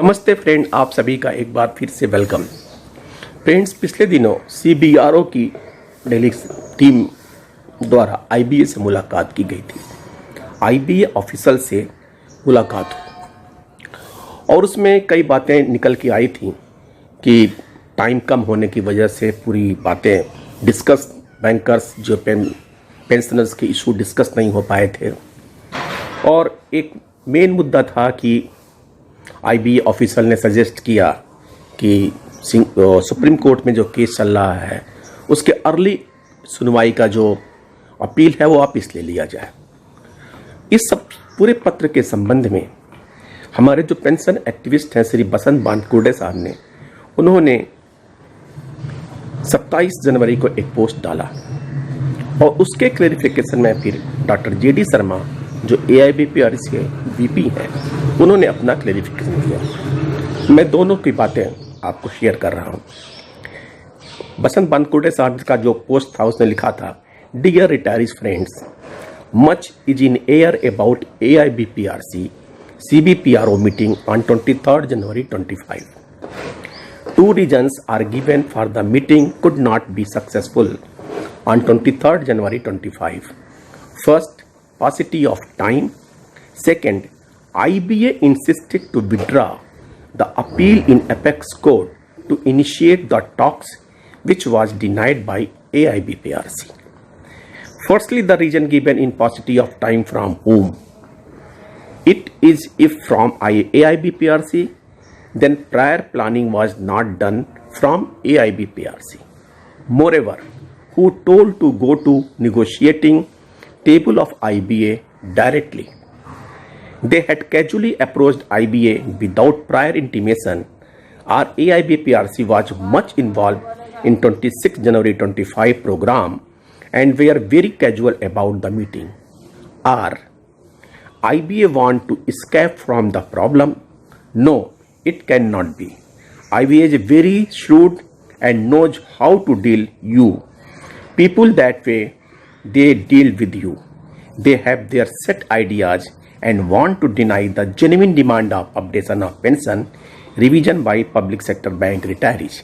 नमस्ते फ्रेंड, आप सभी का एक बार फिर से वेलकम। फ्रेंड्स, पिछले दिनों CBRO की दिल्ली टीम द्वारा IBA से मुलाकात की गई थी। IBA ऑफिसर से मुलाकात हुई और उसमें कई बातें निकल के आई थी कि टाइम कम होने की वजह से पूरी बातें डिस्कस, बैंकर्स जो पेंशनर्स के इशू डिस्कस नहीं हो पाए थे। और एक मेन मुद्दा था कि IBA ऑफिसर ने सजेस्ट किया कि सुप्रीम कोर्ट में जो केस चल रहा है उसके अर्ली सुनवाई का जो अपील है वो वापस ले लिया जाए। इस सब पूरे पत्र के संबंध में हमारे जो पेंशन एक्टिविस्ट हैं श्री बसंत बानकुर्डे साहब ने, उन्होंने 27 जनवरी को एक पोस्ट डाला और उसके क्लेरिफिकेशन में फिर डॉक्टर JD शर्मा जो AIBPARC के VP हैं, उन्होंने अपना क्लेरिफिकेशन दिया। मैं दोनों की बातें आपको शेयर कर रहा हूं। बसंत बानकुर्डे साहब का जो पोस्ट था उसने लिखा था, dear retirees friends, much is in air about AIBPARC CBPRO meeting on 23rd January 25. Two reasons are given for the meeting could not be successful on 23rd January 25. First, paucity of time. Second, IBA insisted to withdraw the appeal in Apex Court to initiate the talks, which was denied by AIBPARC. Firstly, the reason given in paucity of time from whom? It is if from AIBPARC, then prior planning was not done from AIBPARC. Moreover, who told to go to negotiating table of IBA directly? They had casually approached IBA without prior intimation, or AIBPARC was much involved in 26 January 25 program and were very casual about the meeting. Or IBA want to escape from the problem? No, it cannot be. IBA is very shrewd and knows how to deal you. People that way, they deal with you. They have their set ideas and want to deny the genuine demand of updation of pension revision by public sector bank retirees.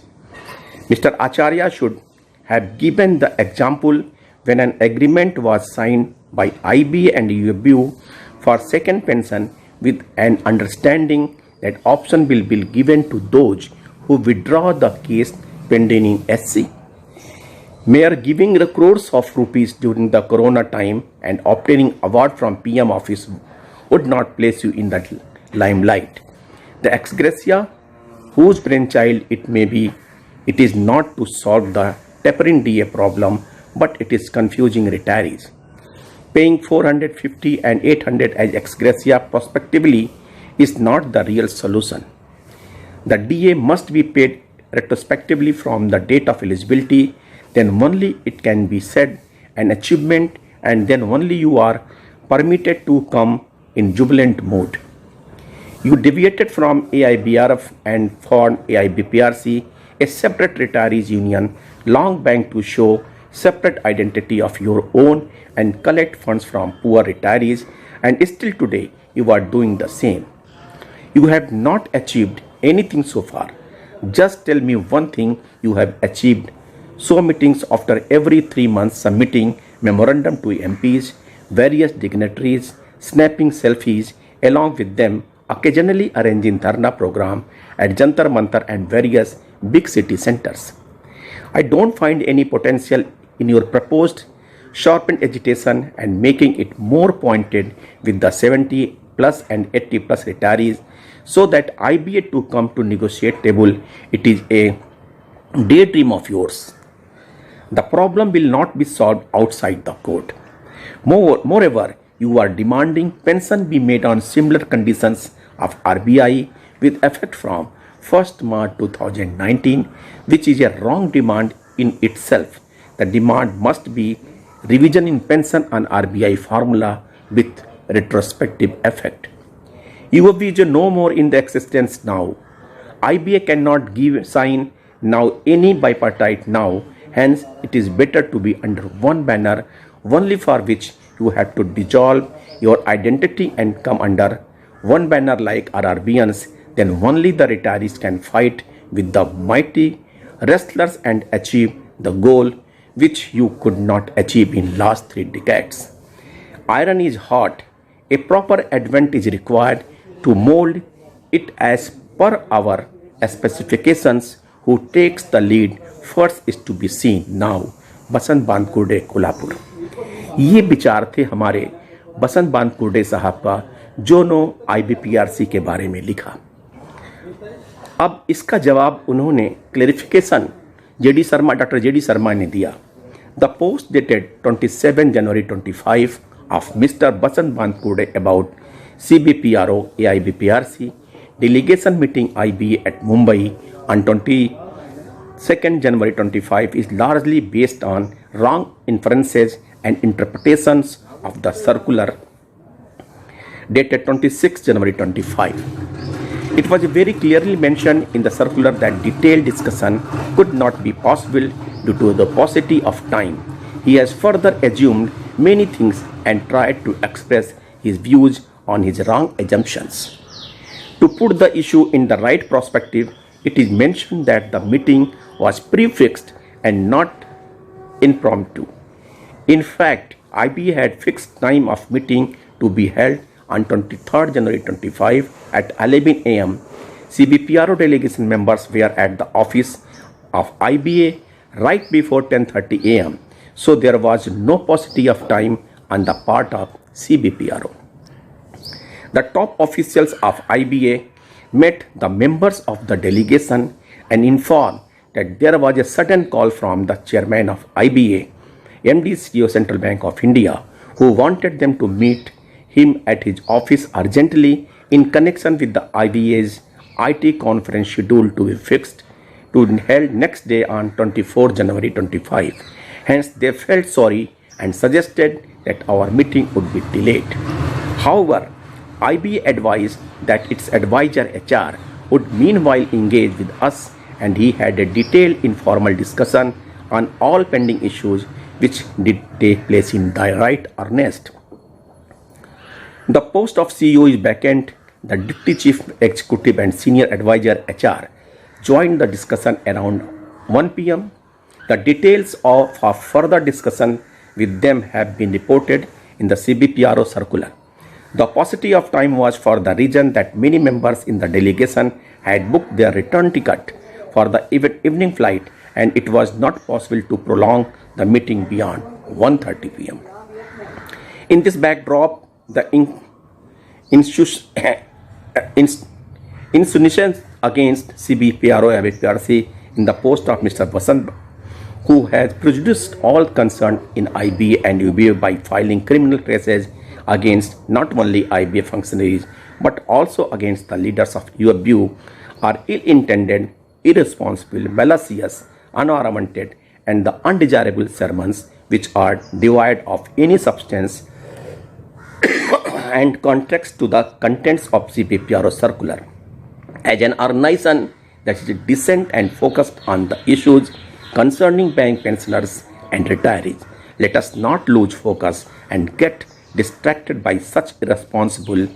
Mr. Acharya should have given the example when an agreement was signed by IBA and UBU for second pension with an understanding that option will be given to those who withdraw the case pending in SC. Mere giving the crores of rupees during the corona time and obtaining award from PM office would not place you in the limelight. The ex gratia, whose brainchild it may be, it is not to solve the tapering DA problem, but it is confusing retirees. Paying 450 and 800 as ex gratia prospectively is not the real solution. The DA must be paid retrospectively from the date of eligibility, then only it can be said an achievement, and then only you are permitted to come in jubilant mood. You deviated from AIBRF and formed AIBPARC, a separate retirees union, long back to show separate identity of your own and collect funds from poor retirees, and still today you are doing the same. You have not achieved anything so far. Just tell me one thing you have achieved. So meetings after every 3 months, submitting memorandum to MPs, various dignitaries, snapping selfies, along with them occasionally arranging dharna program at Jantar Mantar and various big city centers. I don't find any potential in your proposed sharpened agitation and making it more pointed with the 70 plus and 80 plus retirees so that IBA to come to negotiate table. It is a daydream of yours. The problem will not be solved outside the court. Moreover, you are demanding pension be made on similar conditions of RBI with effect from 1st March 2019, which is a wrong demand in itself. The demand must be revision in pension on RBI formula with retrospective effect. UOB is no more in the existence now. IBA cannot sign now any bipartite now. Hence, it is better to be under one banner, only for which you have to dissolve your identity and come under one banner like RRBians then only the retirees can fight with the mighty wrestlers and achieve the goal which you could not achieve in last 3 decades. Iron is hot. A proper advent is required to mold it as per our specifications. Who takes the lead first is to be seen now. बसंत बांदकुर्डे कोल्हापुर। ये विचार थे हमारे बसंत बांदकुर्डे साहब का जो no आईबीपीआरसी के बारे में लिखा। अब इसका जवाब उन्होंने क्लेरिफिकेशन डॉक्टर जेडी शर्मा ने दिया। The post dated 27 January 25 of Mr. Basant Bandkurde about CBPRO AIBPRC delegation meeting IBA at Mumbai on 22nd January 25 is largely based on wrong inferences and interpretations of the circular dated 26 January 25. It was very clearly mentioned in the circular that detailed discussion could not be possible due to the paucity of time. He has further assumed many things and tried to express his views on his wrong assumptions. To put the issue in the right perspective, it is mentioned that the meeting was prefixed and not impromptu. In fact, IBA had fixed time of meeting to be held on 23rd January 25 at 11 a.m. CBPRO delegation members were at the office of IBA right before 10:30 a.m. So there was no paucity of time on the part of CBPRO. The top officials of IBA met the members of the delegation and informed that there was a sudden call from the chairman of IBA, MD CEO Central Bank of India, who wanted them to meet him at his office urgently in connection with the IBA's IT conference scheduled to be fixed to be held next day on 24 January 25. Hence, they felt sorry and suggested that our meeting would be delayed. However, IBA advised that its advisor HR would meanwhile engage with us, and he had a detailed informal discussion on all pending issues which did take place in right earnest. The post of CEO is vacant. The Deputy Chief Executive and Senior Advisor HR joined the discussion around 1 p.m. The details of our further discussion with them have been reported in the CBPRO circular. The paucity of time was for the reason that many members in the delegation had booked their return ticket for the evening flight, and it was not possible to prolong the meeting beyond 1:30 p.m. In this backdrop, the insinuations against CBPRO AIBPRC in the post of Mr. Basant, who has prejudiced all concerned in IBA and UBA by filing criminal cases against not only IBA functionaries but also against the leaders of UBU, are ill-intended, irresponsible, malicious, unwarranted, and the undesirable sermons which are devoid of any substance and contracts to the contents of CBPRO circular. As an organization that is decent and focused on the issues concerning bank pensioners and retirees, let us not lose focus and get distracted by such irresponsible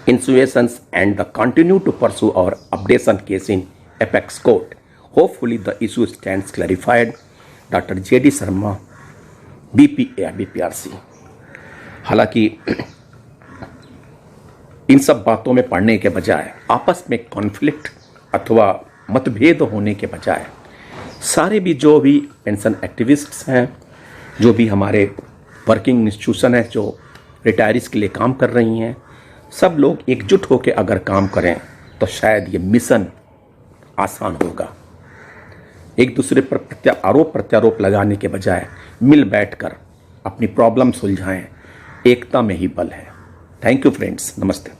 insinuations and continue to pursue our updation case in apex court. Hopefully the issue stands clarified. Dr. J.D. Sharma, BP AIBPRC। हालांकि इन सब बातों में पढ़ने के बजाय, आपस में conflict अथवा मतभेद होने के बजाय, सारे भी जो भी पेंशन एक्टिविस्ट्स हैं, जो भी हमारे वर्किंग इंस्टीट्यूशन है जो रिटायरीज के लिए काम कर रही हैं, सब लोग एकजुट होकर अगर काम करें तो शायद ये मिशन आसान होगा। एक दूसरे पर आरोप प्रत्यारोप लगाने के बजाय मिल बैठकर अपनी प्रॉब्लम सुलझाएं। एकता में ही बल है। थैंक यू फ्रेंड्स, नमस्ते।